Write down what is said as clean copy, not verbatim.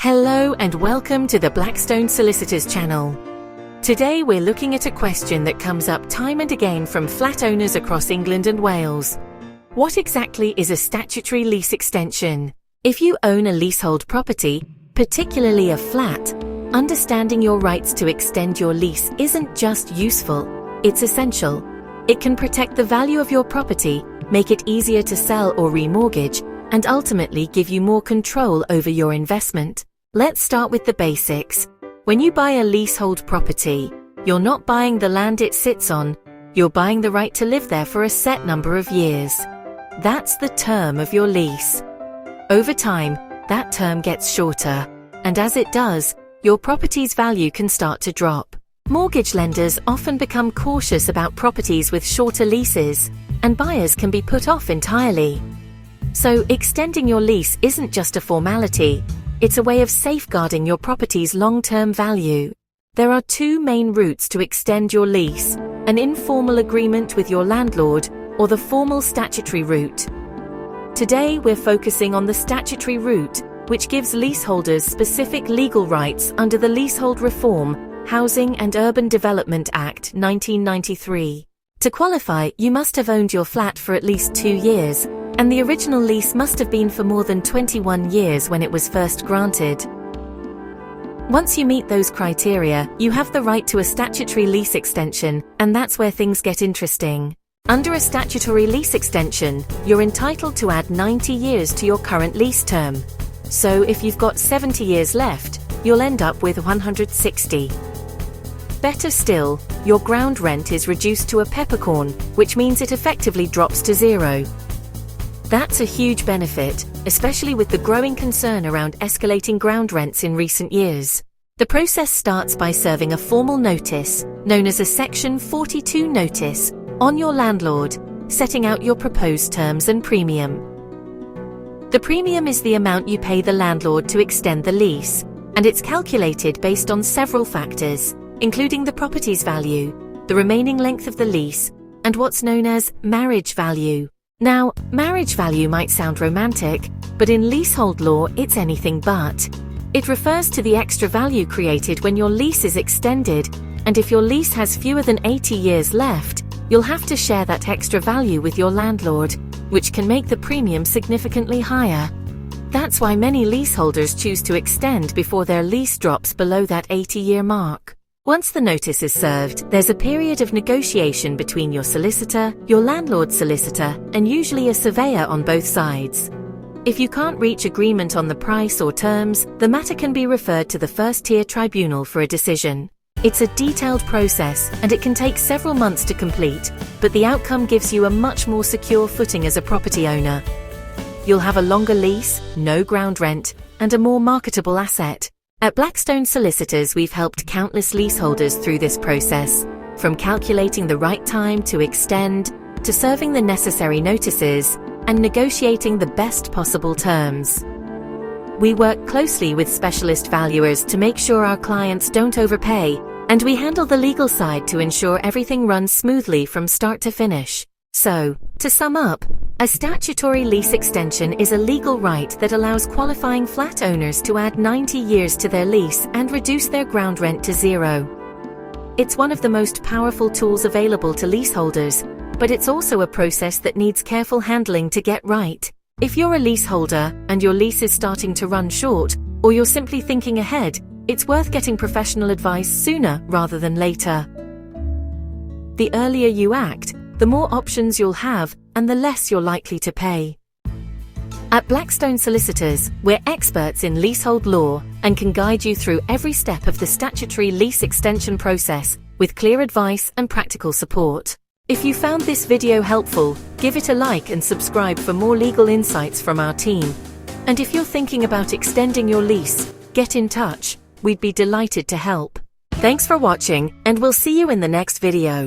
Hello and welcome to the Blackstone Solicitors channel. Today we're looking at a question that comes up time and again from flat owners across England and Wales. What exactly is a statutory lease extension? If you own a leasehold property, particularly a flat, understanding your rights to extend your lease isn't just useful, it's essential. It can protect the value of your property, make it easier to sell or remortgage, and ultimately give you more control over your investment. Let's start with the basics. When you buy a leasehold property, you're not buying the land it sits on, you're buying the right to live there for a set number of years. That's the term of your lease. Over time, that term gets shorter, and as it does, your property's value can start to drop. Mortgage lenders often become cautious about properties with shorter leases, and buyers can be put off entirely. So, extending your lease isn't just a formality, it's a way of safeguarding your property's long-term value. There are two main routes to extend your lease: an informal agreement with your landlord, or the formal statutory route. Today we're focusing on the statutory route, which gives leaseholders specific legal rights under the Leasehold Reform, Housing and Urban Development Act 1993. To qualify, you must have owned your flat for at least 2 years, and the original lease must have been for more than 21 years when it was first granted. Once you meet those criteria, you have the right to a statutory lease extension, and that's where things get interesting. Under a statutory lease extension, you're entitled to add 90 years to your current lease term. So if you've got 70 years left, you'll end up with 160. Better still, your ground rent is reduced to a peppercorn, which means it effectively drops to zero. That's a huge benefit, especially with the growing concern around escalating ground rents in recent years. The process starts by serving a formal notice, known as a Section 42 notice, on your landlord, setting out your proposed terms and premium. The premium is the amount you pay the landlord to extend the lease, and it's calculated based on several factors, including the property's value, the remaining length of the lease, and what's known as marriage value. Now, marriage value might sound romantic, but in leasehold law it's anything but. It refers to the extra value created when your lease is extended, and if your lease has fewer than 80 years left, you'll have to share that extra value with your landlord, which can make the premium significantly higher. That's why many leaseholders choose to extend before their lease drops below that 80-year mark. Once the notice is served, there's a period of negotiation between your solicitor, your landlord's solicitor, and usually a surveyor on both sides. If you can't reach agreement on the price or terms, the matter can be referred to the first-tier tribunal for a decision. It's a detailed process, and it can take several months to complete, but the outcome gives you a much more secure footing as a property owner. You'll have a longer lease, no ground rent, and a more marketable asset. At Blackstone Solicitors, we've helped countless leaseholders through this process, from calculating the right time to extend, to serving the necessary notices, and negotiating the best possible terms. We work closely with specialist valuers to make sure our clients don't overpay, and we handle the legal side to ensure everything runs smoothly from start to finish. So, to sum up, a statutory lease extension is a legal right that allows qualifying flat owners to add 90 years to their lease and reduce their ground rent to zero. It's one of the most powerful tools available to leaseholders, but it's also a process that needs careful handling to get right. If you're a leaseholder and your lease is starting to run short, or you're simply thinking ahead, it's worth getting professional advice sooner rather than later. The earlier you act, the more options you'll have, and the less you're likely to pay. At Blackstone Solicitors, we're experts in leasehold law and can guide you through every step of the statutory lease extension process with clear advice and practical support. If you found this video helpful, give it a like and subscribe for more legal insights from our team. And if you're thinking about extending your lease, get in touch. We'd be delighted to help. Thanks for watching, and we'll see you in the next video.